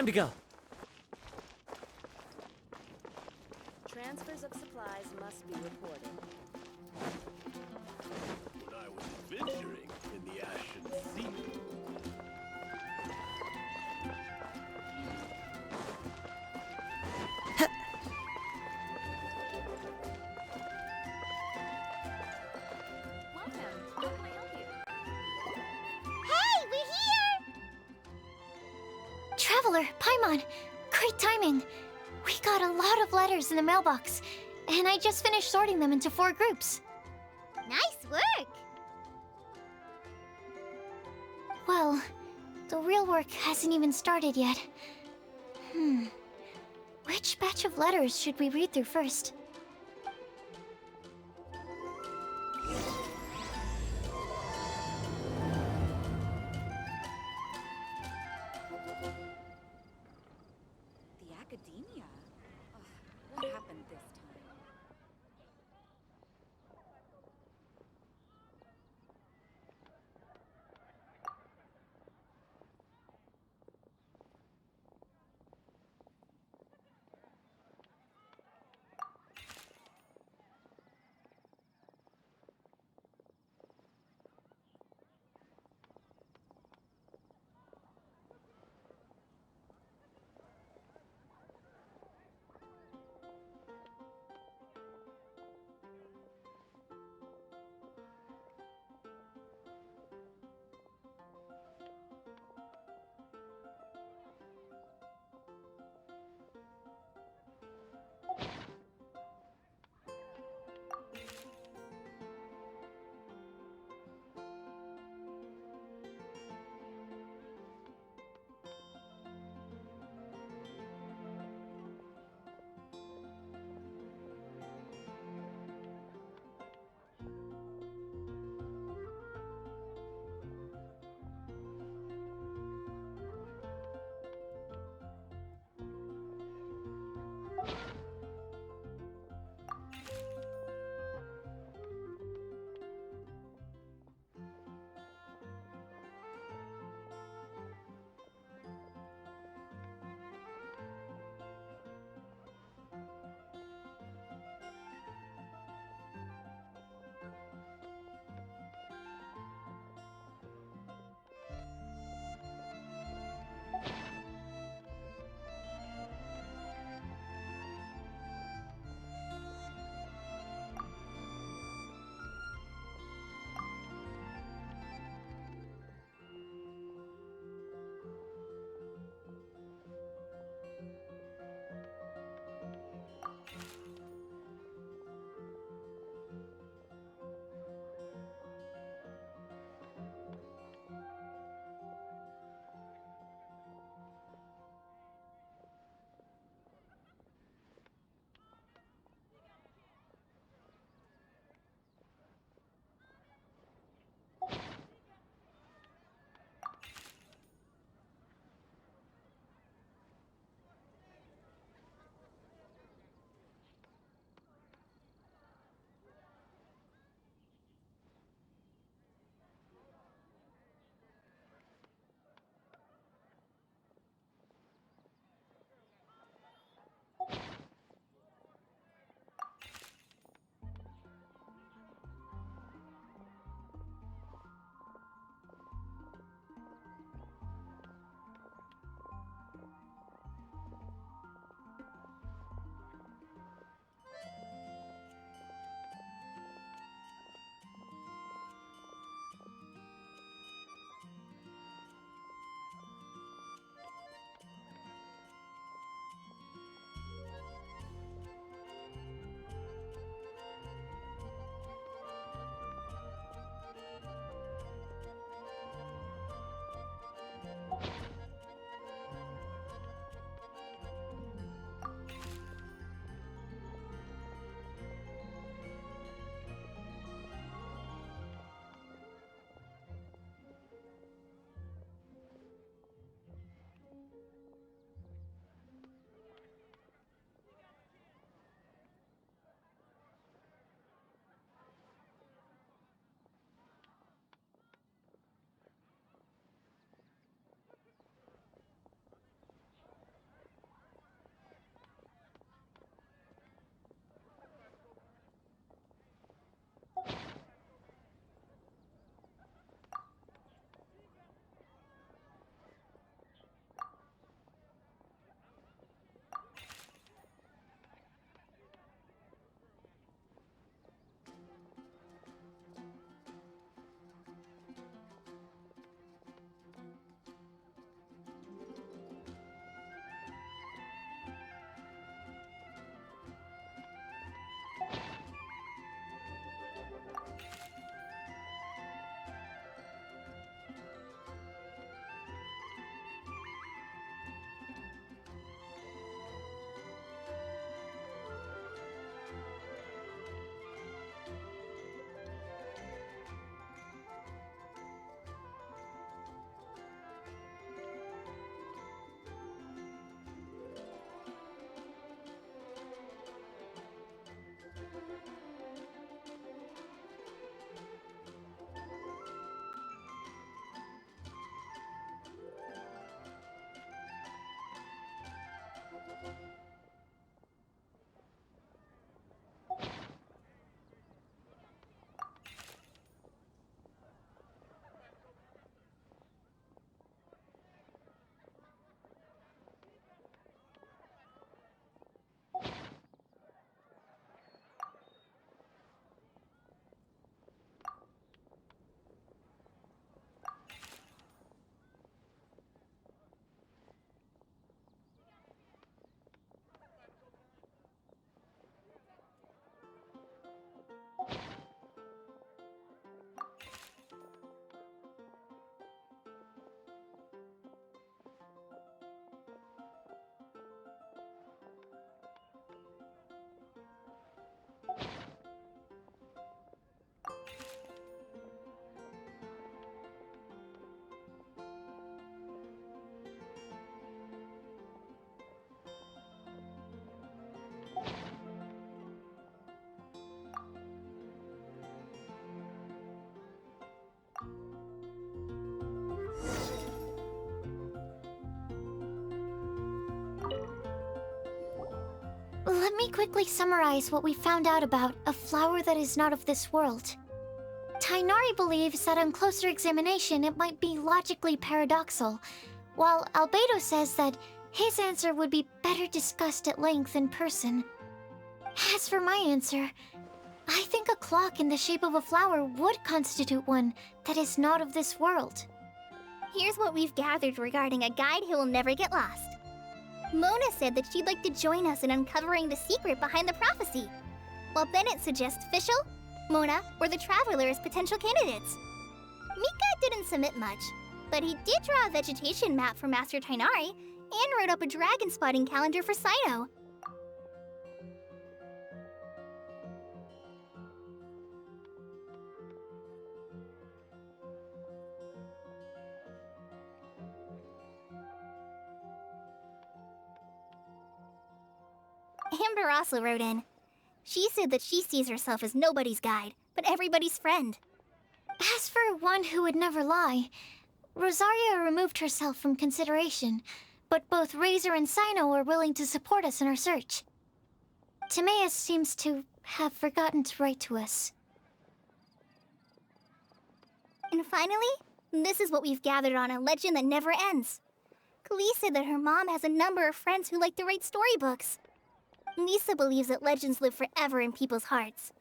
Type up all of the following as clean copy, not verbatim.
Time to go. Transfers of supplies must be reported. When I was adventuring in the Ashen Sea. Welcome. How can I help you? Hey, we're here! Traveler, Paimon, great timing. We got a lot of letters in the mailbox, and I just finished sorting them into 4 groups. Nice work! Well, the real work hasn't even started yet. Which batch of letters should we read through first? The academia? Ugh, what happened this time? me quickly summarize what we found out about a flower that is not of this world. Tainari believes that on closer examination it might be logically paradoxal, while Albedo says that his answer would be better discussed at length in person. As for my answer, I think a clock in the shape of a flower would constitute one that is not of this world. Here's what we've gathered regarding a guide who will never get lost. Mona said that she'd like to join us in uncovering the secret behind the prophecy, while Bennett suggests Fischl, Mona, or the Traveler as potential candidates. Mika didn't submit much, but he did draw a vegetation map for Master Tainari and wrote up a dragon spotting calendar for Saito. Amber also wrote in. She said that she sees herself as nobody's guide, but everybody's friend. As for one who would never lie, Rosaria removed herself from consideration, but both Razor and Sino are willing to support us in our search. Timaeus seems to have forgotten to write to us. And finally, this is what we've gathered on a legend that never ends. Klee said that her mom has a number of friends who like to write storybooks. Lisa believes that legends live forever in people's hearts.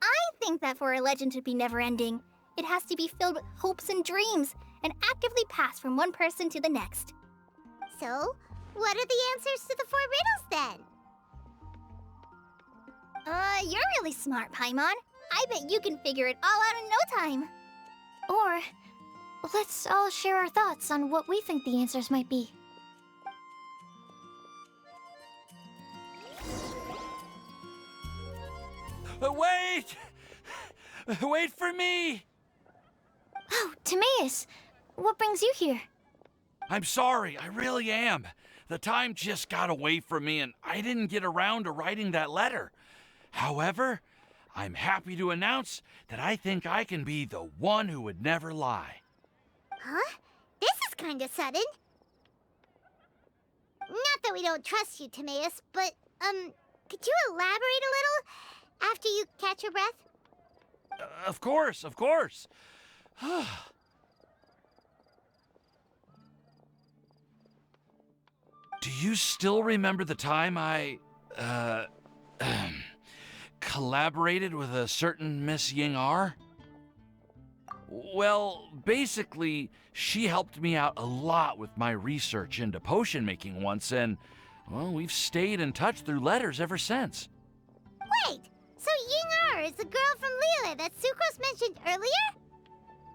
I think that for a legend to be never-ending, it has to be filled with hopes and dreams, and actively passed from one person to the next. So, what are the answers to the 4 riddles then? You're really smart, Paimon. I bet you can figure it all out in no time. Or, let's all share our thoughts on what we think the answers might be. Wait! Wait for me! Oh, Timaeus! What brings you here? I'm sorry, I really am. The time just got away from me and I didn't get around to writing that letter. However, I'm happy to announce that I think I can be the one who would never lie. Huh? This is kinda sudden. Not that we don't trust you, Timaeus, but, could you elaborate a little after you catch your breath? Of course, of course. Do you still remember the time I, collaborated with a certain Miss Ying-ar? Well, basically, she helped me out a lot with my research into potion making once, and, well, we've stayed in touch through letters ever since. Wait, so Ying-ar is the girl from Lila that Sucrose mentioned earlier?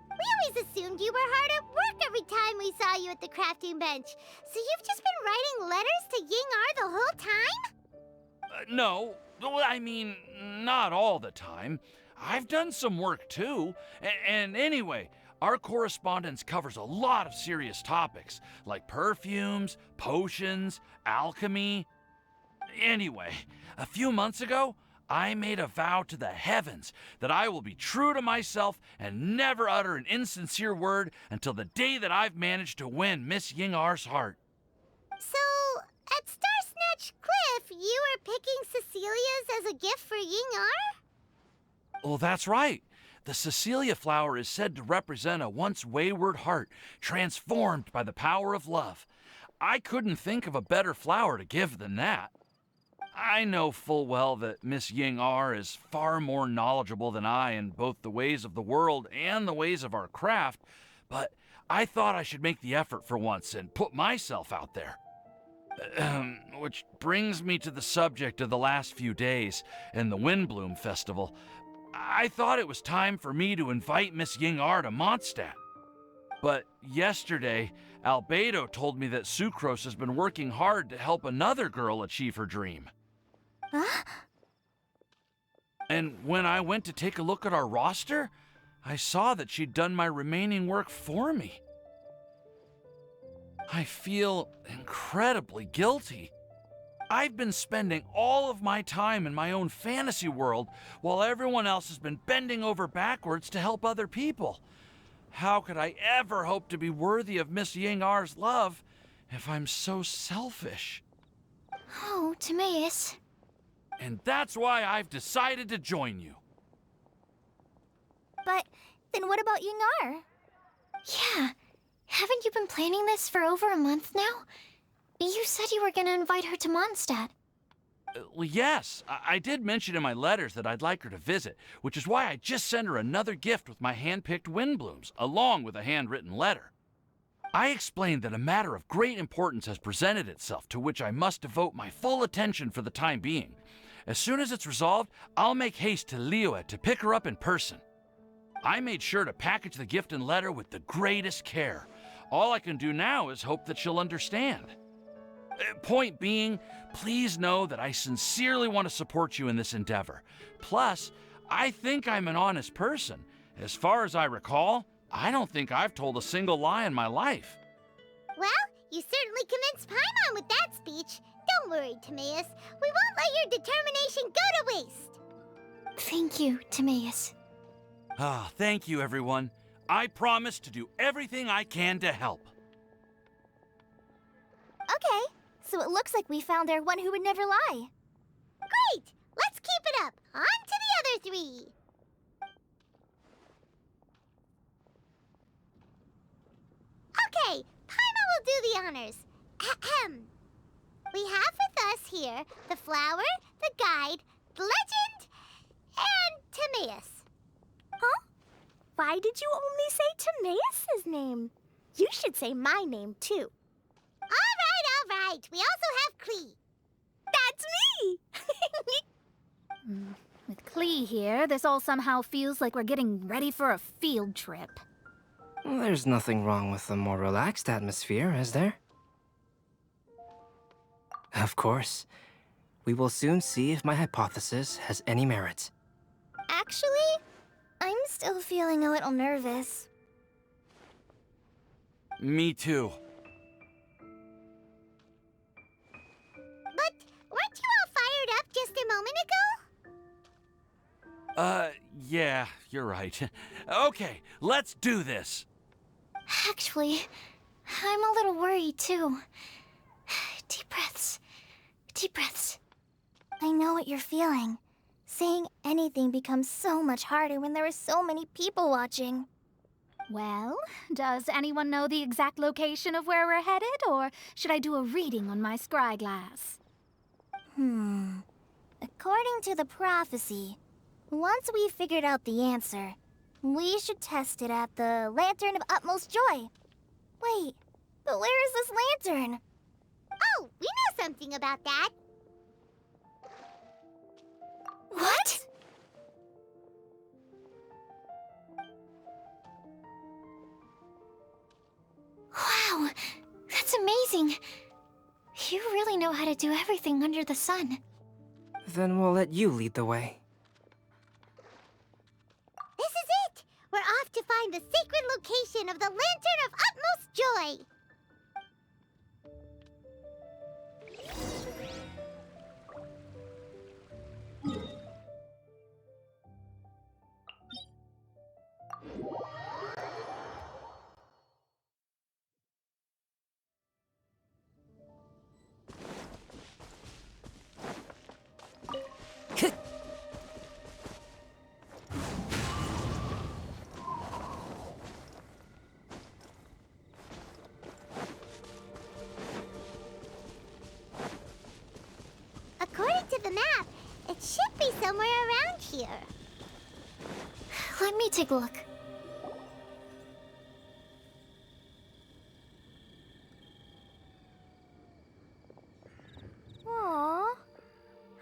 We always assumed you were hard at work every time we saw you at the crafting bench. So you've just been writing letters to Ying-ar the whole time? No, well, I mean, not all the time. I've done some work too. And anyway, our correspondence covers a lot of serious topics, like perfumes, potions, alchemy. Anyway, a few months ago, I made a vow to the heavens that I will be true to myself and never utter an insincere word until the day that I've managed to win Miss Ying-ar's heart. So, at Star Snatch Cliff, you were picking Cecilia's as a gift for Ying-ar? Well, that's right. The Cecilia flower is said to represent a once wayward heart transformed by the power of love. I couldn't think of a better flower to give than that. I know full well that Miss Ying-ar is far more knowledgeable than I in both the ways of the world and the ways of our craft, but I thought I should make the effort for once and put myself out there. Which brings me to the subject of the last few days and the Windbloom Festival. I thought it was time for me to invite Miss Ying-ar to Mondstadt. But yesterday, Albedo told me that Sucrose has been working hard to help another girl achieve her dream. Huh? And when I went to take a look at our roster, I saw that she'd done my remaining work for me. I feel incredibly guilty. I've been spending all of my time in my own fantasy world while everyone else has been bending over backwards to help other people. How could I ever hope to be worthy of Miss Ying-ar's love if I'm so selfish? Oh, Timaeus. And that's why I've decided to join you. But then what about Yingar? Yeah. Haven't you been planning this for over a month now? You said you were gonna invite her to Mondstadt. Well, yes, I did mention in my letters that I'd like her to visit, which is why I just sent her another gift with my hand-picked wind blooms, along with a handwritten letter. I explained that a matter of great importance has presented itself to which I must devote my full attention for the time being. As soon as it's resolved, I'll make haste to Liyue to pick her up in person. I made sure to package the gift and letter with the greatest care. All I can do now is hope that she'll understand. Point being, please know that I sincerely want to support you in this endeavor. Plus, I think I'm an honest person. As far as I recall, I don't think I've told a single lie in my life. Well, you certainly convinced Paimon with that speech. Don't worry, Timaeus. We won't let your determination go to waste. Thank you, Timaeus. Ah, thank you, everyone. I promise to do everything I can to help. Okay, so it looks like we found our one who would never lie. Great! Let's keep it up. On to the other three. Okay, Paimon will do the honors. Ahem. We have with us here the flower, the guide, the legend, and Timaeus. Huh? Why did you only say Timaeus' name? You should say my name, too. All right. We also have Klee. That's me! With Klee here, this all somehow feels like we're getting ready for a field trip. There's nothing wrong with a more relaxed atmosphere, is there? Of course. We will soon see if my hypothesis has any merit. Actually, I'm still feeling a little nervous. Me too. But weren't you all fired up just a moment ago? Yeah, you're right. Okay, let's do this. Actually, I'm a little worried, too. Deep breaths. Deep breaths. I know what you're feeling. Saying anything becomes so much harder when there are so many people watching. Well, does anyone know the exact location of where we're headed, or should I do a reading on my scry glass? According to the prophecy, once we've figured out the answer, we should test it at the Lantern of Utmost Joy. Wait, but where is this lantern? Oh, we know something about that. What? Wow, that's amazing. You really know how to do everything under the sun. Then we'll let you lead the way. This is it! We're off to find the sacred location of the Lantern of Utmost Joy! According to the map, it should be somewhere around here. Let me take a look. Aw,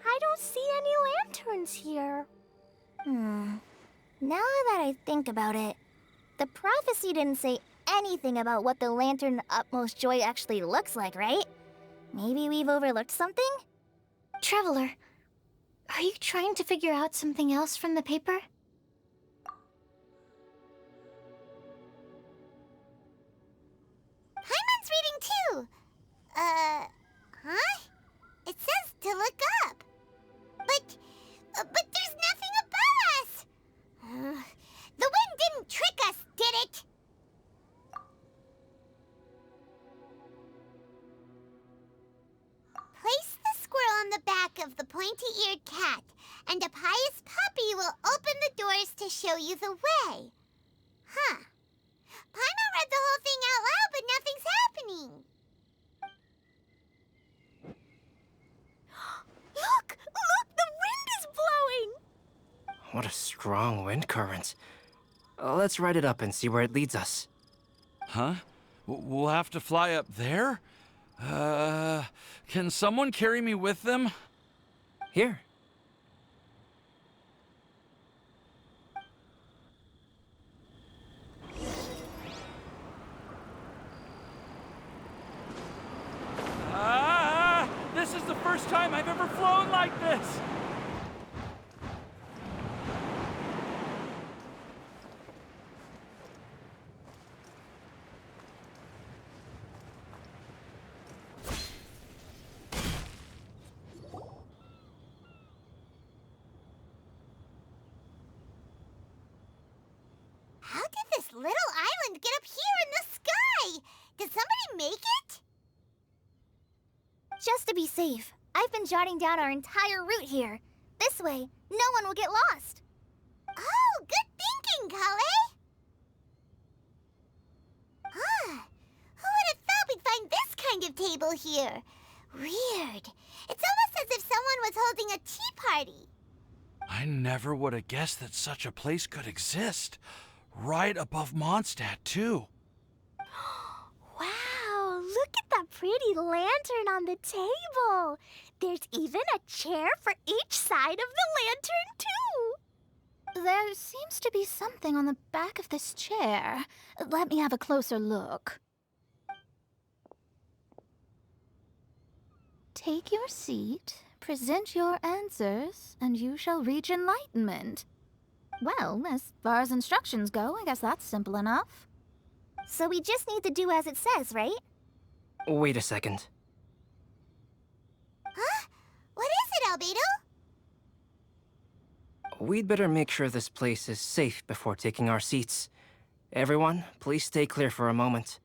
I don't see any lanterns here. Now that I think about it, the prophecy didn't say anything about what the Lantern of Utmost Joy actually looks like, right? Maybe we've overlooked something? Traveler, are you trying to figure out something else from the paper? Paimon's reading too. Huh? It says to look up. But there's nothing above us. The wind didn't trick us, did it? Place the squirrel on the back of the pointy-eared cat, and a pious puppy will open the doors to show you the way. Huh. Paimon read the whole thing out loud, but nothing's happening. Look! Look! The wind is blowing! What a strong wind current. Let's ride it up and see where it leads us. Huh? We'll have to fly up there? Can someone carry me with them? Here. This is the first time I've ever flown like this! How did this little island get up here in the sky? Did somebody make it? Just to be safe, I've been jotting down our entire route here. This way, no one will get lost. Oh, good thinking, Kale. Ah, who would have thought we'd find this kind of table here? Weird. It's almost as if someone was holding a tea party. I never would have guessed that such a place could exist. Right above Mondstadt, too. Wow, look at that pretty lantern on the table. There's even a chair for each side of the lantern, too. There seems to be something on the back of this chair. Let me have a closer look. Take your seat, present your answers, and you shall reach enlightenment. Well, as far as instructions go, I guess that's simple enough. So we just need to do as it says, right? Wait a second. Huh? What is it, Albedo? We'd better make sure this place is safe before taking our seats. Everyone, please stay clear for a moment.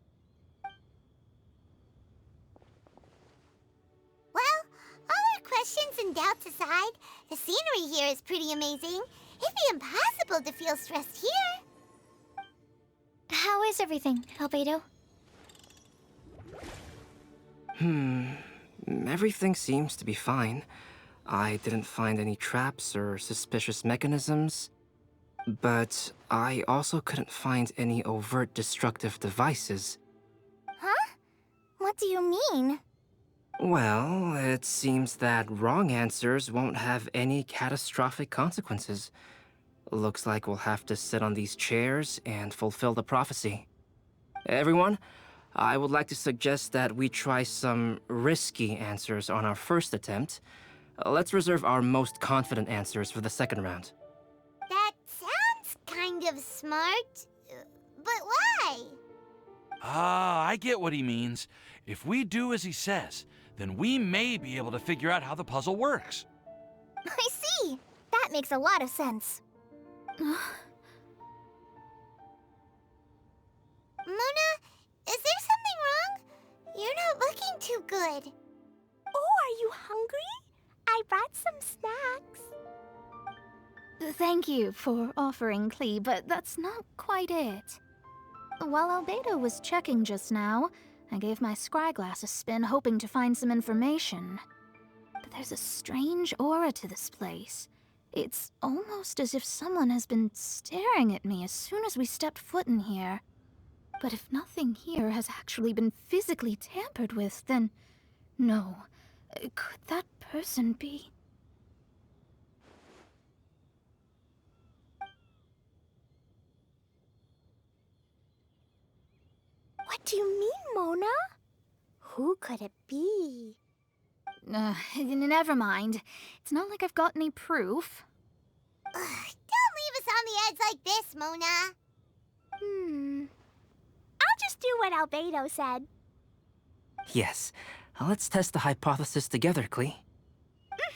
Well, all our questions and doubts aside, the scenery here is pretty amazing. It'd be impossible to feel stressed here. How is everything, Albedo? Everything seems to be fine. I didn't find any traps or suspicious mechanisms. But I also couldn't find any overt destructive devices. Huh? What do you mean? Well, it seems that wrong answers won't have any catastrophic consequences. Looks like we'll have to sit on these chairs and fulfill the prophecy. Everyone, I would like to suggest that we try some risky answers on our first attempt. Let's reserve our most confident answers for the second round. That sounds kind of smart. But why? I get what he means. If we do as he says, then we may be able to figure out how the puzzle works. I see. That makes a lot of sense. Mona, is there something wrong? You're not looking too good. Oh, are you hungry? I brought some snacks. Thank you for offering, Klee, but that's not quite it. While Albedo was checking just now, I gave my scryglass a spin hoping to find some information. But there's a strange aura to this place. It's almost as if someone has been staring at me as soon as we stepped foot in here. But if nothing here has actually been physically tampered with, then no. Could that person be? What do you mean, Mona? Who could it be? Never mind. It's not like I've got any proof. Don't leave us on the edge like this, Mona. I'll just do what Albedo said. Yes, let's test the hypothesis together, Klee.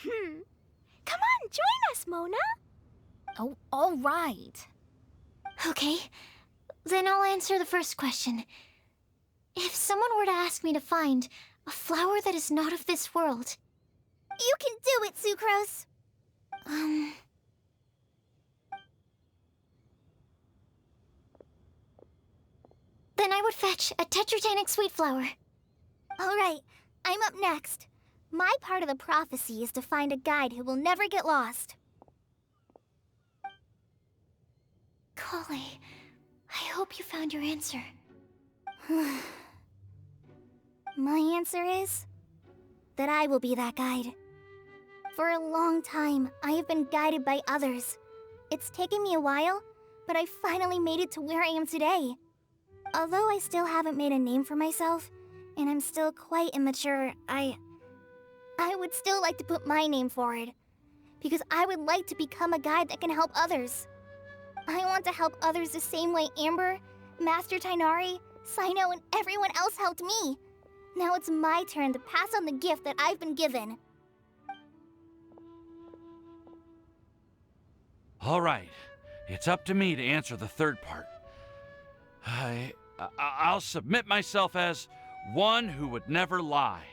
Come on, join us, Mona. Oh, all right. Okay, then I'll answer the first question. If someone were to ask me to find a flower that is not of this world, You can do it, Sucrose! Then I would fetch a tetratanic sweet flower. Alright, I'm up next. My part of the prophecy is to find a guide who will never get lost. Collei, I hope you found your answer. My answer is that I will be that guide. For a long time, I have been guided by others. It's taken me a while, but I finally made it to where I am today. Although I still haven't made a name for myself, and I'm still quite immature, I would still like to put my name forward. Because I would like to become a guide that can help others. I want to help others the same way Amber, Master Tighnari, Cyno, and everyone else helped me. Now it's my turn to pass on the gift that I've been given. All right, it's up to me to answer the third part. I'll submit myself as one who would never lie.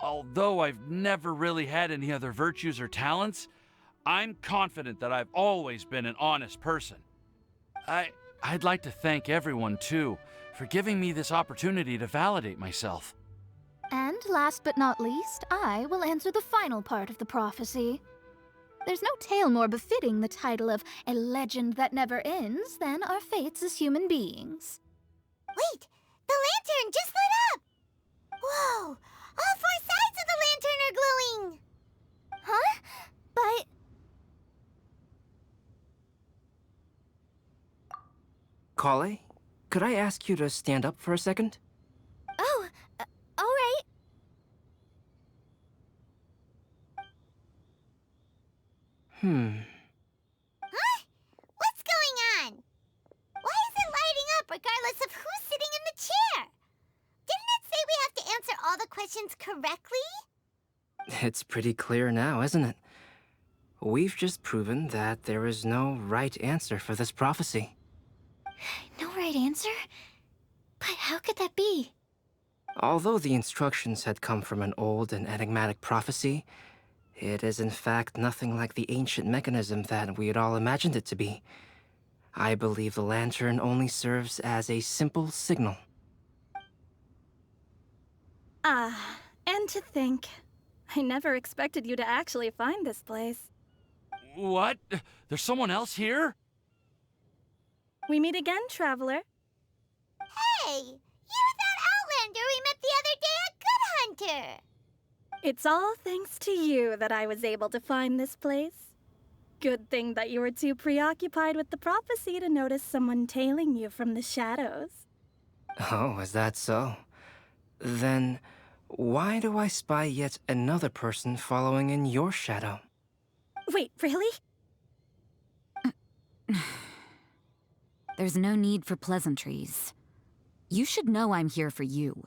Although I've never really had any other virtues or talents, I'm confident that I've always been an honest person. I'd like to thank everyone, too, for giving me this opportunity to validate myself. And last but not least, I will answer the final part of the prophecy. There's no tale more befitting the title of a legend that never ends than our fates as human beings. Wait! The lantern just lit up! Whoa! All four sides of the lantern are glowing! Huh? But... Collei, could I ask you to stand up for a second? Oh, alright. Huh? What's going on? Why is it lighting up regardless of who's sitting in the chair? Didn't it say we have to answer all the questions correctly? It's pretty clear now, isn't it? We've just proven that there is no right answer for this prophecy. No right answer? But how could that be? Although the instructions had come from an old and enigmatic prophecy, it is in fact nothing like the ancient mechanism that we had all imagined it to be. I believe the lantern only serves as a simple signal. Ah, and to think, I never expected you to actually find this place. What? There's someone else here? We meet again, traveler. Hey! You're that Outlander we met the other day at Good Hunter! It's all thanks to you that I was able to find this place. Good thing that you were too preoccupied with the prophecy to notice someone tailing you from the shadows. Oh, is that so? Then, why do I spy yet another person following in your shadow? Wait, really? There's no need for pleasantries. You should know I'm here for you.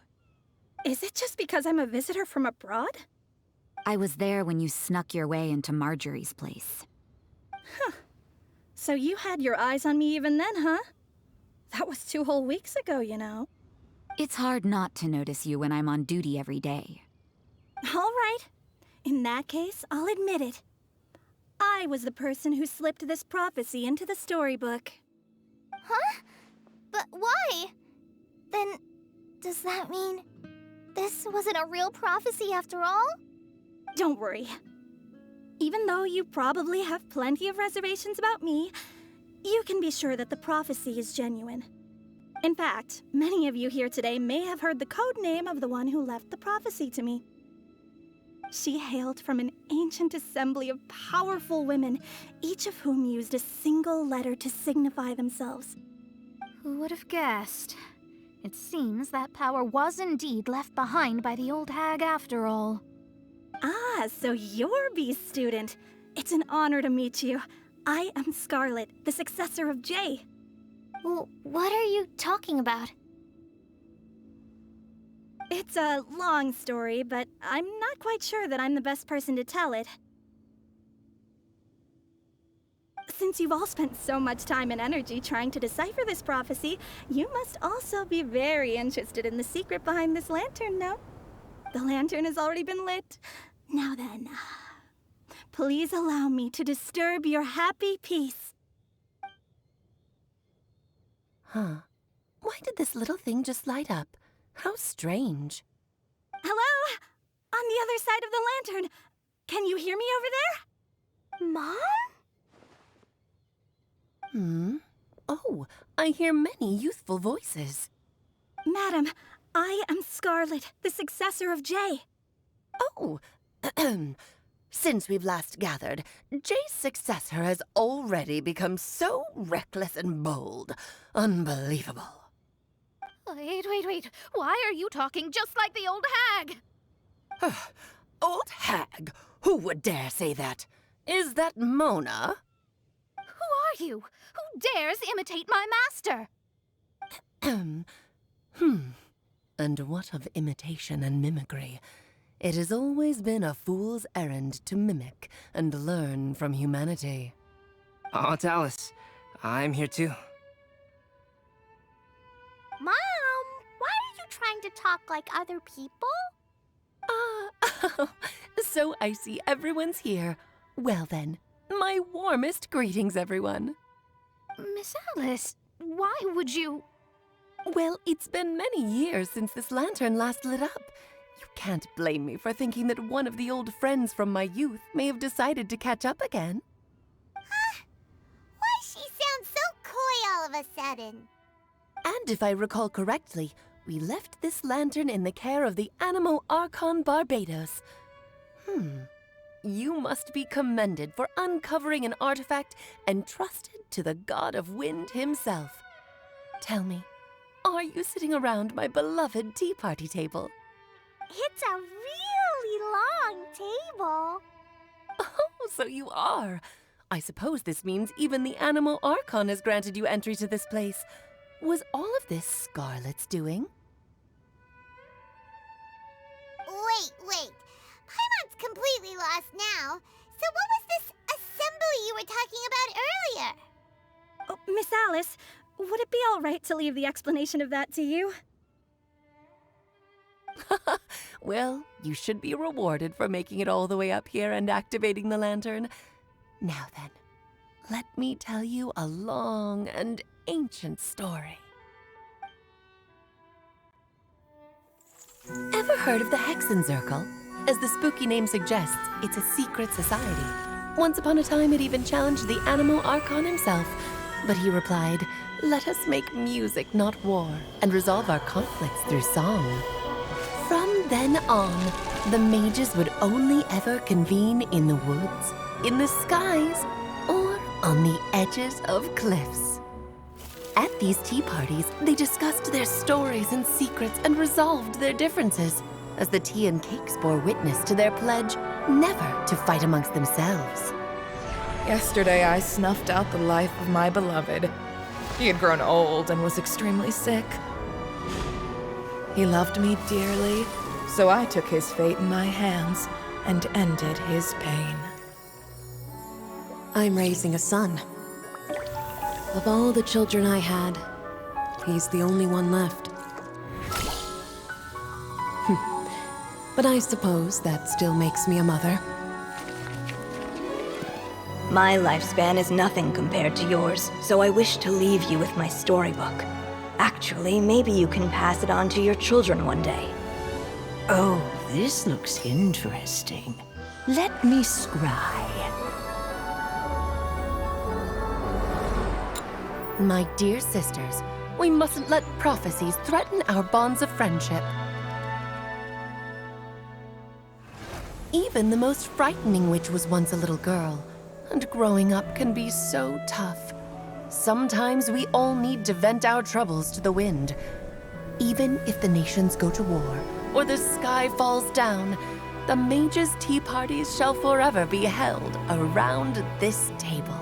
Is it just because I'm a visitor from abroad? I was there when you snuck your way into Marjorie's place. Huh. So you had your eyes on me even then, huh? That was 2 whole weeks ago, you know. It's hard not to notice you when I'm on duty every day. All right. In that case, I'll admit it. I was the person who slipped this prophecy into the storybook. Huh? But why? Then, does that mean this wasn't a real prophecy after all? Don't worry. Even though you probably have plenty of reservations about me, you can be sure that the prophecy is genuine. In fact, many of you here today may have heard the code name of the one who left the prophecy to me. She hailed from an ancient assembly of powerful women, each of whom used a single letter to signify themselves. Who would have guessed? It seems that power was indeed left behind by the old hag after all. Ah, so you're B's student. It's an honor to meet you. I am Scarlet, the successor of Jay. Well, what are you talking about? It's a long story, but I'm not quite sure that I'm the best person to tell it. Since you've all spent so much time and energy trying to decipher this prophecy, you must also be very interested in the secret behind this lantern, no? The lantern has already been lit. Now then, please allow me to disturb your happy peace. Huh. Why did this little thing just light up? How strange. Hello? On the other side of the lantern. Can you hear me over there? Mom? Oh, I hear many youthful voices. Madam, I am Scarlet, the successor of Jay. Oh, since we've last gathered, Jay's successor has already become so reckless and bold. Unbelievable. Wait. Why are you talking just like the old hag? Old hag? Who would dare say that? Is that Mona? Who are you? Who dares imitate my master? And what of imitation and mimicry? It has always been a fool's errand to mimic and learn from humanity. Aunt Alice, I'm here too. Mom, why are you trying to talk like other people? So I see everyone's here. Well then, my warmest greetings, everyone. Miss Alice, why would you... Well, it's been many years since this lantern last lit up. You can't blame me for thinking that one of the old friends from my youth may have decided to catch up again. Why she sounds so coy all of a sudden? And if I recall correctly, we left this lantern in the care of the Animo Archon Barbados. You must be commended for uncovering an artifact entrusted to the god of wind himself. Tell me, are you sitting around my beloved tea party table? It's a really long table. Oh, so you are. I suppose this means even the Animo Archon has granted you entry to this place. Was all of this Scarlet's doing? Wait. Paimon's completely lost now. So what was this assembly you were talking about earlier? Oh, Miss Alice, would it be all right to leave the explanation of that to you? Well, you should be rewarded for making it all the way up here and activating the lantern. Now then, let me tell you a long and ancient story. Ever heard of the Hexenzirkel? As the spooky name suggests, it's a secret society. Once upon a time, it even challenged the Animo Archon himself. But he replied, "Let us make music, not war, and resolve our conflicts through song." From then on, the mages would only ever convene in the woods, in the skies, or on the edges of cliffs. At these tea parties, they discussed their stories and secrets and resolved their differences, as the tea and cakes bore witness to their pledge never to fight amongst themselves. Yesterday, I snuffed out the life of my beloved. He had grown old and was extremely sick. He loved me dearly, so I took his fate in my hands and ended his pain. I'm raising a son. Of all the children I had, he's the only one left. But I suppose that still makes me a mother. My lifespan is nothing compared to yours, so I wish to leave you with my storybook. Actually, maybe you can pass it on to your children one day. Oh, this looks interesting. Let me scry. My dear sisters, we mustn't let prophecies threaten our bonds of friendship. Even the most frightening witch was once a little girl, and growing up can be so tough. Sometimes we all need to vent our troubles to the wind. Even if the nations go to war, or the sky falls down, the mages' tea parties shall forever be held around this table.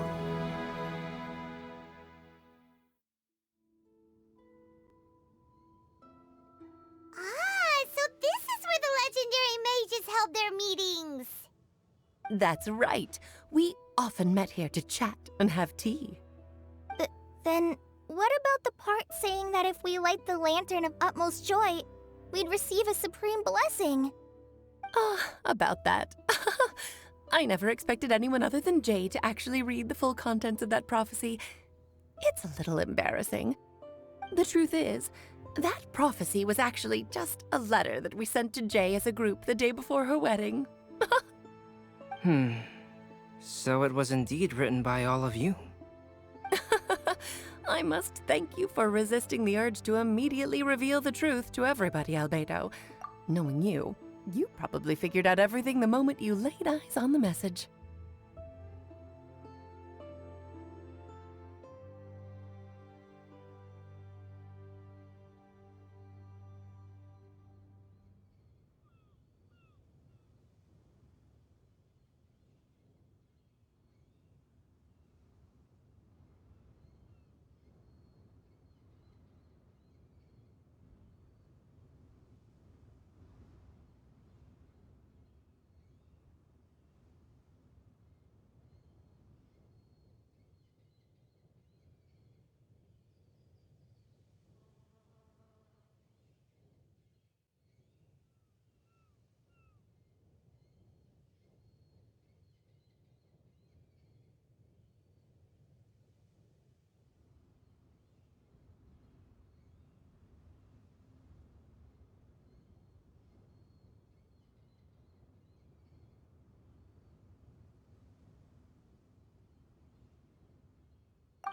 So this is where the legendary mages held their meetings. That's right. We often met here to chat and have tea. Then, what about the part saying that if we light the lantern of utmost joy, we'd receive a supreme blessing? About that. I never expected anyone other than Jay to actually read the full contents of that prophecy. It's a little embarrassing. The truth is, that prophecy was actually just a letter that we sent to Jay as a group the day before her wedding. So it was indeed written by all of you. I must thank you for resisting the urge to immediately reveal the truth to everybody, Hálito. Knowing you, you probably figured out everything the moment you laid eyes on the message.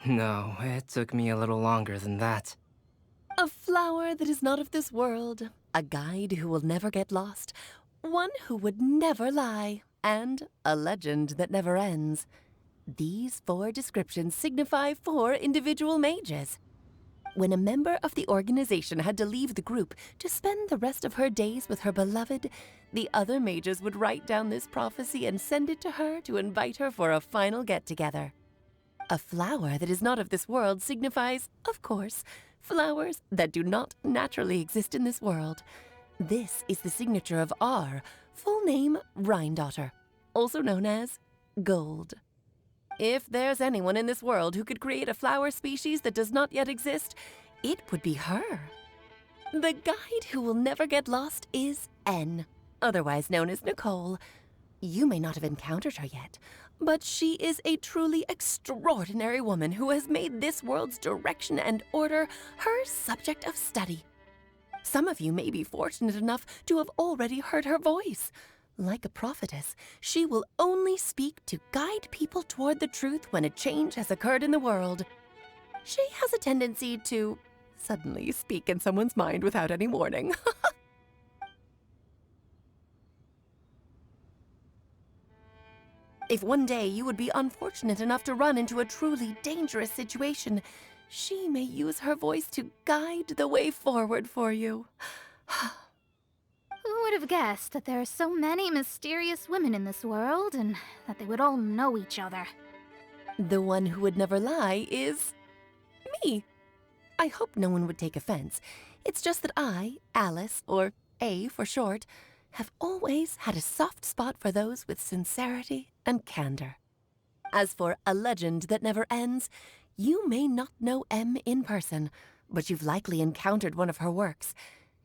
No, it took me a little longer than that. A flower that is not of this world, a guide who will never get lost, one who would never lie, and a legend that never ends. These 4 descriptions signify 4 individual mages. When a member of the organization had to leave the group to spend the rest of her days with her beloved, the other mages would write down this prophecy and send it to her to invite her for a final get-together. A flower that is not of this world signifies, of course, flowers that do not naturally exist in this world. This is the signature of our full name, Rhine-daughter, also known as Gold. If there's anyone in this world who could create a flower species that does not yet exist, it would be her. The guide who will never get lost is N, otherwise known as Nicole. You may not have encountered her yet, but she is a truly extraordinary woman who has made this world's direction and order her subject of study. Some of you may be fortunate enough to have already heard her voice. Like a prophetess, she will only speak to guide people toward the truth when a change has occurred in the world. She has a tendency to suddenly speak in someone's mind without any warning. If one day you would be unfortunate enough to run into a truly dangerous situation, she may use her voice to guide the way forward for you. Who would have guessed that there are so many mysterious women in this world and that they would all know each other? The one who would never lie is me. I hope no one would take offense. It's just that I, Alice, or A for short, have always had a soft spot for those with sincerity and candor. As for a legend that never ends, you may not know M in person, but you've likely encountered one of her works.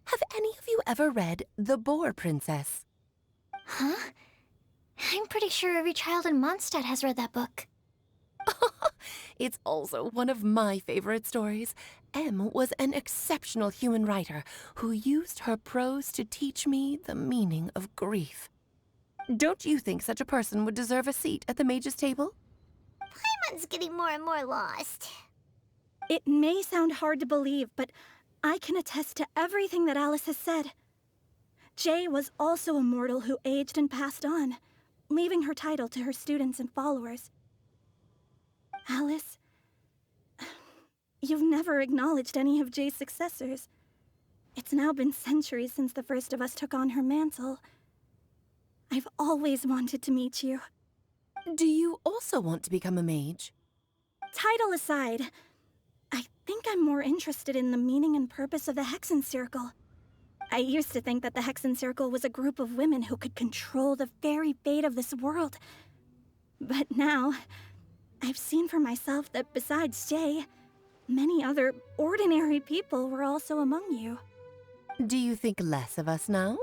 Have any of you ever read The Boar Princess? Huh? I'm pretty sure every child in Mondstadt has read that book. It's also one of my favorite stories. M was an exceptional human writer who used her prose to teach me the meaning of grief. Don't you think such a person would deserve a seat at the mage's table? Paimon's getting more and more lost. It may sound hard to believe, but I can attest to everything that Alice has said. Jay was also a mortal who aged and passed on, leaving her title to her students and followers. Alice, you've never acknowledged any of Jay's successors. It's now been centuries since the first of us took on her mantle. I've always wanted to meet you. Do you also want to become a mage? Title aside, I think I'm more interested in the meaning and purpose of the Hexen Circle. I used to think that the Hexen Circle was a group of women who could control the very fate of this world. But now, I've seen for myself that besides Jay, many other ordinary people were also among you. Do you think less of us now?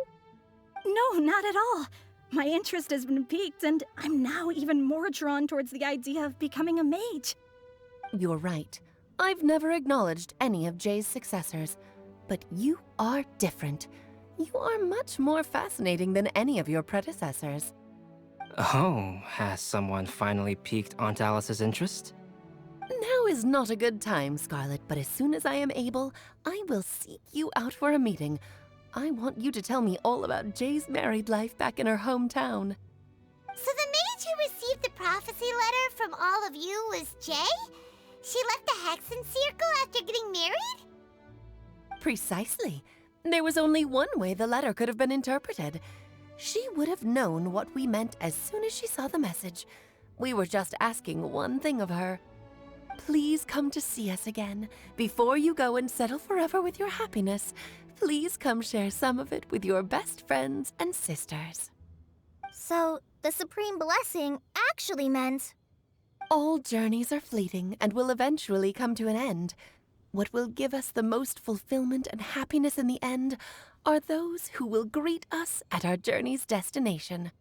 No, not at all. My interest has been piqued, and I'm now even more drawn towards the idea of becoming a mage. You're right. I've never acknowledged any of Jay's successors, but you are different. You are much more fascinating than any of your predecessors. Oh, has someone finally piqued Aunt Alice's interest? Now is not a good time, Scarlet, but as soon as I am able, I will seek you out for a meeting. I want you to tell me all about Jay's married life back in her hometown. So the mage who received the prophecy letter from all of you was Jay? She left the Hexen Circle after getting married? Precisely. There was only one way the letter could have been interpreted. She would have known what we meant as soon as she saw the message. We were just asking one thing of her. Please come to see us again. Before you go and settle forever with your happiness, please come share some of it with your best friends and sisters. So, the Supreme Blessing actually meant... All journeys are fleeting and will eventually come to an end. What will give us the most fulfillment and happiness in the end are those who will greet us at our journey's destination.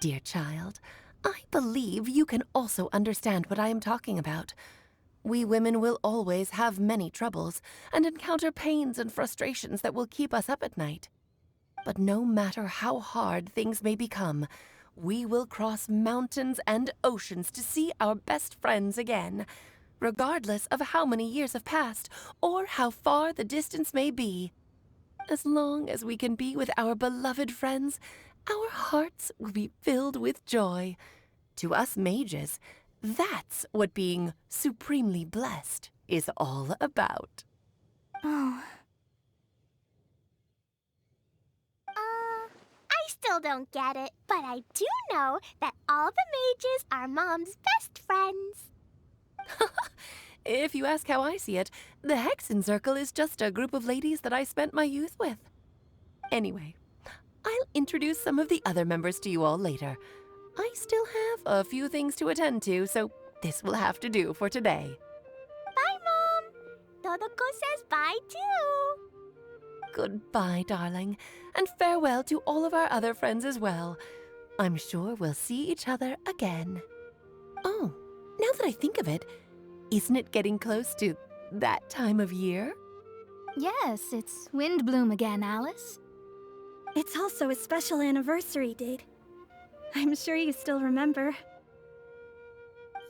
Dear child, I believe you can also understand what I am talking about. We women will always have many troubles and encounter pains and frustrations that will keep us up at night. But no matter how hard things may become, we will cross mountains and oceans to see our best friends again, regardless of how many years have passed or how far the distance may be. As long as we can be with our beloved friends, our hearts will be filled with joy. To us mages, that's what being supremely blessed is all about. Oh. I still don't get it, but I do know that all the mages are Mom's best friends. If you ask how I see it, the Hexen Circle is just a group of ladies that I spent my youth with. Anyway, I'll introduce some of the other members to you all later. I still have a few things to attend to, so this will have to do for today. Bye, Mom. Todoko says bye, too. Goodbye, darling, and farewell to all of our other friends as well. I'm sure we'll see each other again. Oh, now that I think of it, isn't it getting close to that time of year? Yes, it's wind bloom again, Alice. It's also a special anniversary date. I'm sure you still remember.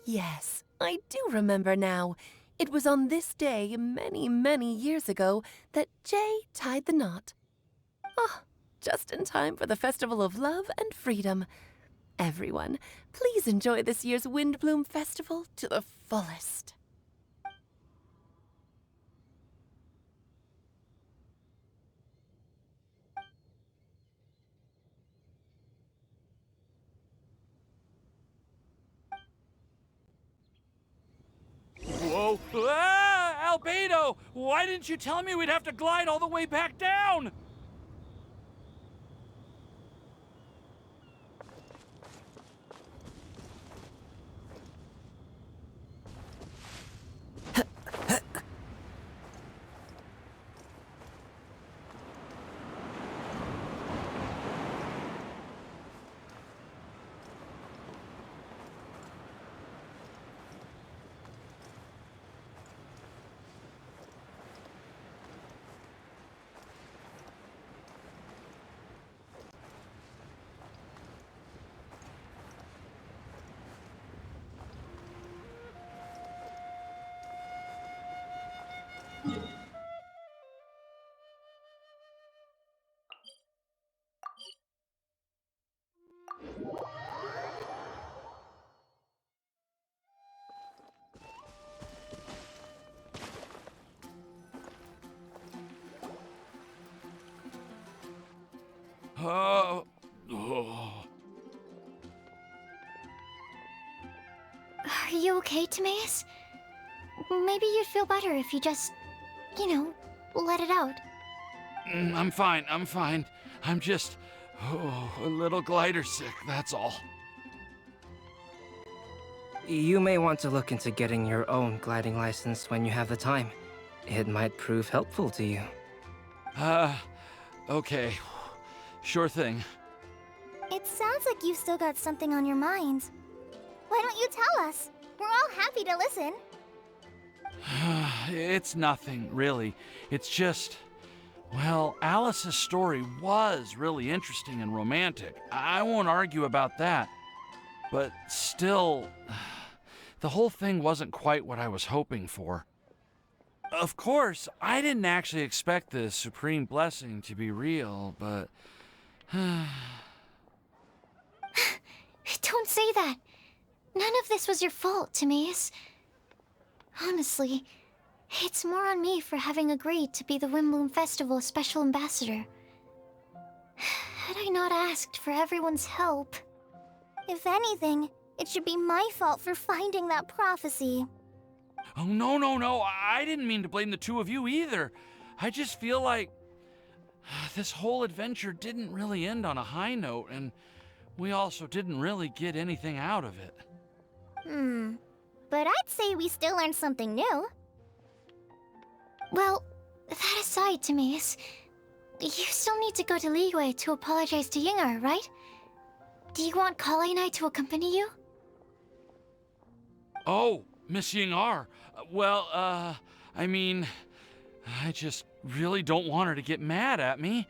Yes, I do remember now. It was on this day many, many years ago that Jay tied the knot. Ah, just in time for the Festival of Love and Freedom. Everyone, please enjoy this year's Windbloom Festival to the fullest. Whoa! Ah! Albedo! Why didn't you tell me we'd have to glide all the way back down? Oh. Are you okay, Timaeus? Maybe you'd feel better if you just, let it out. I'm fine, I'm just, a little glider sick, that's all. You may want to look into getting your own gliding license when you have the time. It might prove helpful to you. Okay. Sure thing. It sounds like you've still got something on your mind. Why don't you tell us? We're all happy to listen. It's nothing, really. It's just... Well, Alice's story was really interesting and romantic. I won't argue about that. But still, the whole thing wasn't quite what I was hoping for. Of course, I didn't actually expect the supreme blessing to be real, but... Don't say that. None of this was your fault, Timaeus. Honestly, it's more on me for having agreed to be the Windbloom Festival special ambassador. Had I not asked for everyone's help... If anything, it should be my fault for finding that prophecy. Oh, no. I didn't mean to blame the two of you either. I just feel like this whole adventure didn't really end on a high note, and we also didn't really get anything out of it. But I'd say we still learned something new. Well, that aside, Timaeus, you still need to go to Liyue to apologize to Yingar, right? Do you want Kali and I to accompany you? Oh, Miss Yingar. Well, I mean, I just really don't want her to get mad at me.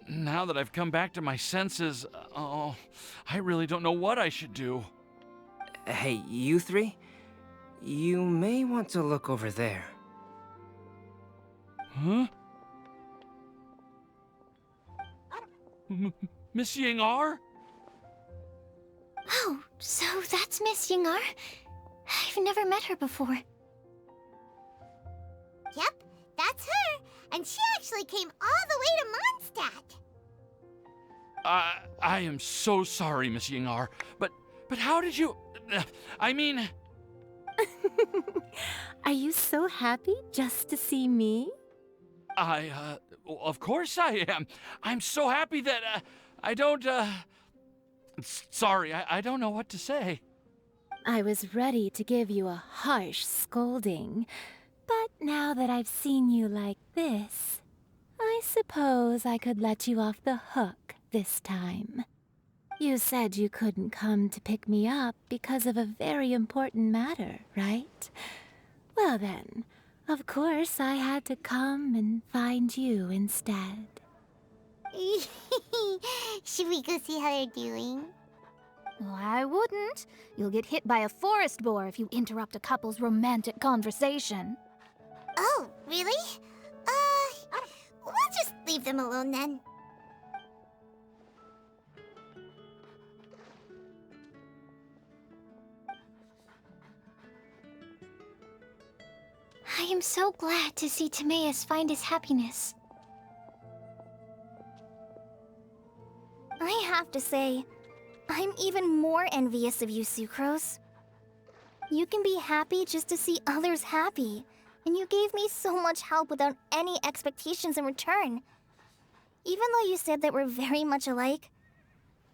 Now that I've come back to my senses, I really don't know what I should do. Hey, you three? You may want to look over there. Huh? Miss Yingar? Oh, so that's Miss Yingar? I've never met her before. Yep, that's her. And she actually came all the way to Mondstadt. I am so sorry, Miss Yingar, but how did you... I mean... Are you so happy just to see me? Of course I am. I'm so happy that, I don't, Sorry, I don't know what to say. I was ready to give you a harsh scolding, but now that I've seen you like this, I suppose I could let you off the hook this time. You said you couldn't come to pick me up because of a very important matter, right? Well then, of course I had to come and find you instead. Should we go see how they're doing? Well, I wouldn't. You'll get hit by a forest boar if you interrupt a couple's romantic conversation. Oh, really? We'll just leave them alone then. I am so glad to see Timaeus find his happiness. I have to say, I'm even more envious of you, Sucrose. You can be happy just to see others happy, and you gave me so much help without any expectations in return. Even though you said that we're very much alike,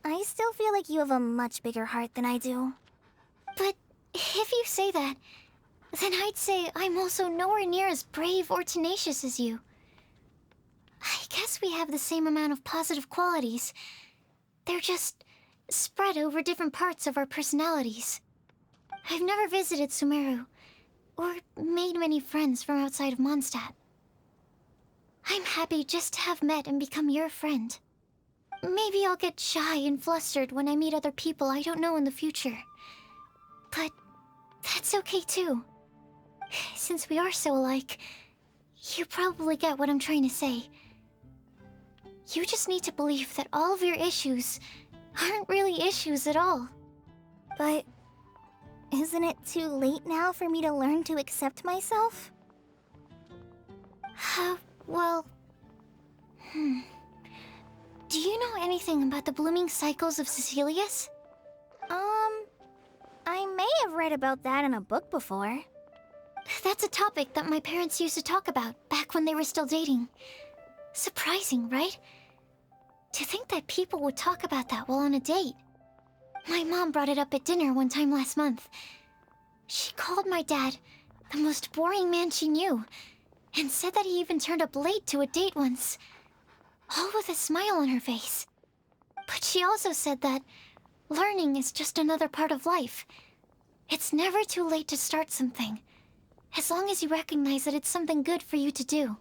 I still feel like you have a much bigger heart than I do. But if you say that, then I'd say I'm also nowhere near as brave or tenacious as you. I guess we have the same amount of positive qualities. They're just spread over different parts of our personalities. I've never visited Sumeru, or made many friends from outside of Mondstadt. I'm happy just to have met and become your friend. Maybe I'll get shy and flustered when I meet other people I don't know in the future. But that's okay too. Since we are so alike, you probably get what I'm trying to say. You just need to believe that all of your issues aren't really issues at all. But isn't it too late now for me to learn to accept myself? Well... Do you know anything about the blooming cycles of Cecilius? I may have read about that in a book before. That's a topic that my parents used to talk about back when they were still dating. Surprising, right? To think that people would talk about that while on a date. My mom brought it up at dinner one time last month. She called my dad the most boring man she knew, and said that he even turned up late to a date once. All with a smile on her face. But she also said that learning is just another part of life. It's never too late to start something, as long as you recognize that it's something good for you to do.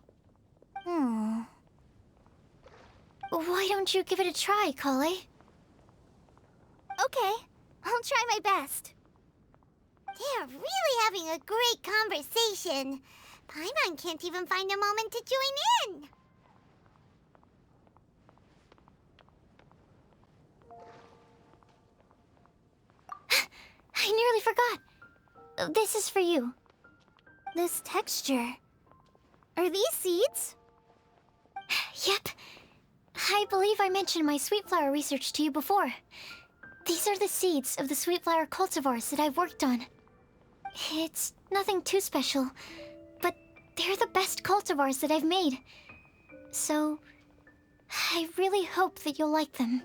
Why don't you give it a try, Kale? Okay, I'll try my best. They're really having a great conversation. Paimon can't even find a moment to join in. I nearly forgot. This is for you. This texture. Are these seeds? Yep. I believe I mentioned my sweet flower research to you before. These are the seeds of the sweet flower cultivars that I've worked on. It's nothing too special, but they're the best cultivars that I've made. So, I really hope that you'll like them.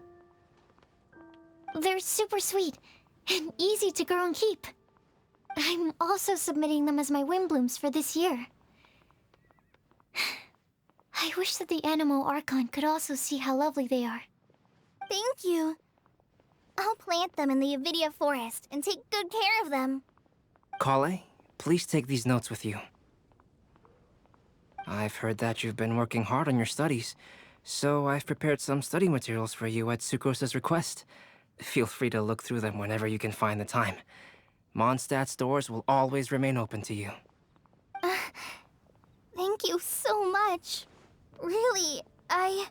They're super sweet and easy to grow and keep. I'm also submitting them as my wind blooms for this year. I wish that the Animo Archon could also see how lovely they are. Thank you. I'll plant them in the Avidia forest and take good care of them. Kale, please take these notes with you. I've heard that you've been working hard on your studies, so I've prepared some study materials for you at Sucrose's request. Feel free to look through them whenever you can find the time. Mondstadt's doors will always remain open to you. Thank you so much. Really, I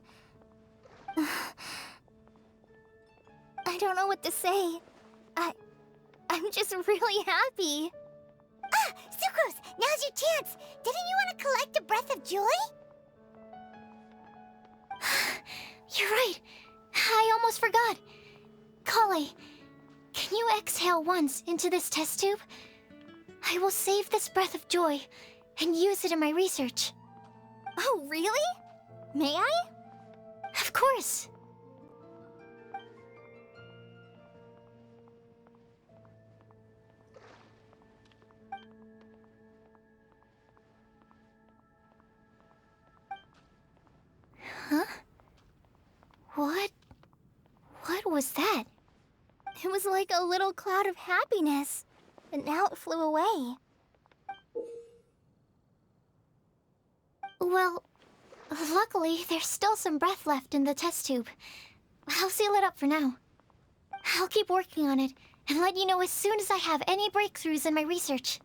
don't know what to say. I'm just really happy. Ah, Sucrose, now's your chance. Didn't you want to collect a breath of joy? You're right. I almost forgot. Kale, can you exhale once into this test tube? I will save this breath of joy and use it in my research. Oh, really? May I? Of course. Huh? What was that? It was like a little cloud of happiness, but now it flew away. Well, luckily, there's still some breath left in the test tube. I'll seal it up for now. I'll keep working on it and let you know as soon as I have any breakthroughs in my research.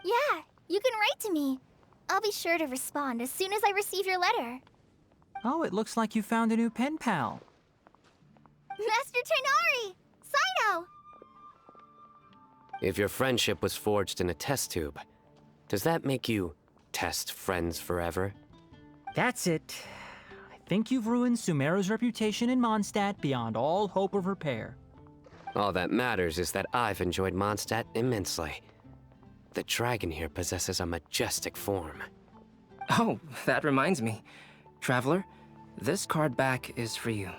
Yeah, you can write to me. I'll be sure to respond as soon as I receive your letter. Oh, it looks like you found a new pen pal. Master Tainari! Sino! If your friendship was forged in a test tube, does that make you test friends forever? That's it. I think you've ruined Sumeru's reputation in Mondstadt beyond all hope of repair. All that matters is that I've enjoyed Mondstadt immensely. The dragon here possesses a majestic form. Oh, that reminds me. Traveler, this card back is for you.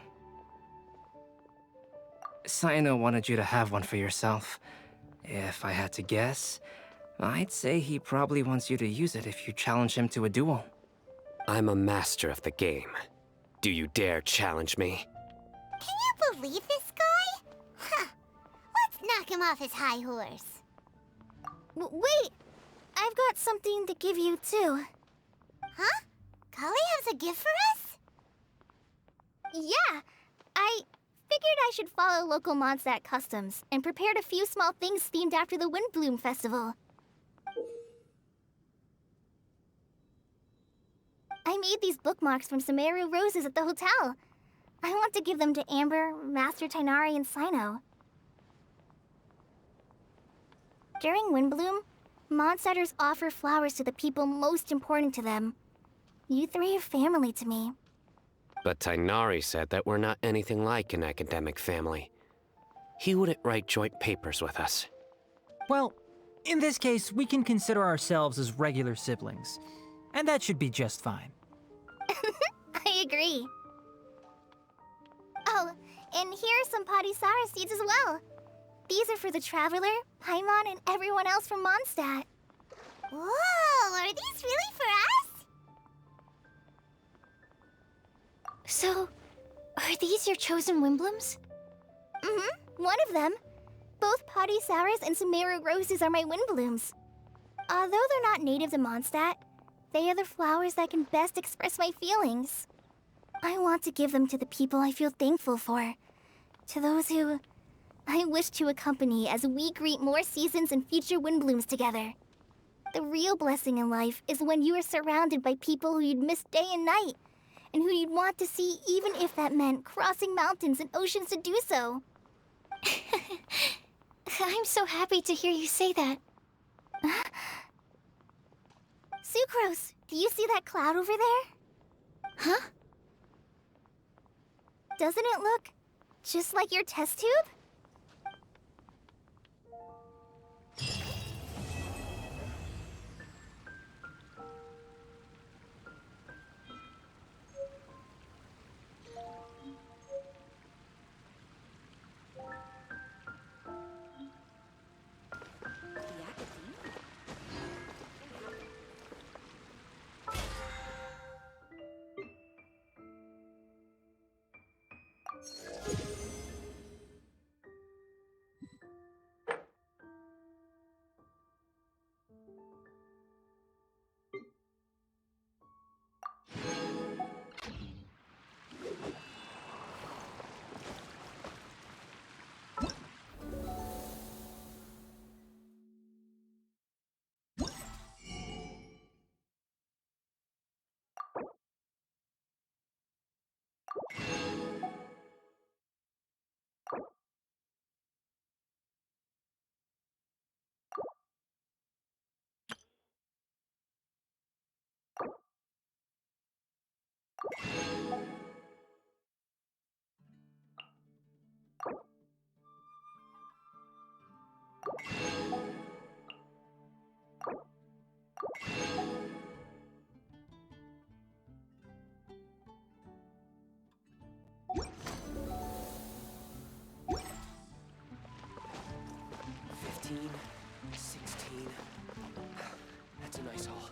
Sino wanted you to have one for yourself. If I had to guess, I'd say he probably wants you to use it if you challenge him to a duel. I'm a master of the game. Do you dare challenge me? Can you believe this guy? Huh. Let's knock him off his high horse. Wait! I've got something to give you, too. Huh? Kale has a gift for us? Yeah! I figured I should follow local Mondstadt customs and prepared a few small things themed after the Windbloom Festival. I made these bookmarks from Sumeru roses at the hotel. I want to give them to Amber, Master Tainari, and Sino. During Windbloom, Mondstadters offer flowers to the people most important to them. You three are family to me. But Tainari said that we're not anything like an academic family. He wouldn't write joint papers with us. Well, in this case, we can consider ourselves as regular siblings. And that should be just fine. I agree. Oh, and here are some Padisara seeds as well. These are for the Traveler, Paimon, and everyone else from Mondstadt. Whoa, are these really for us? So, Are these your chosen windblooms? Mm-hmm, one of them. Both Potisaurus and Sumeru roses are my windblooms. Although they're not native to Mondstadt, they are the flowers that can best express my feelings. I want to give them to the people I feel thankful for. To those who I wish to accompany as we greet more seasons and future windblooms together. The real blessing in life is when you are surrounded by people who you'd miss day and night, and who you'd want to see even if that meant crossing mountains and oceans to do so. I'm so happy to hear you say that. Sucrose, do you see that cloud over there? Huh? Doesn't it look just like your test tube? That's a nice haul.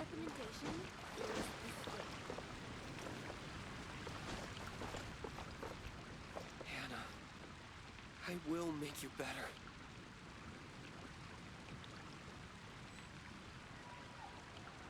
recommendation is escape. Hannah, I will make you better.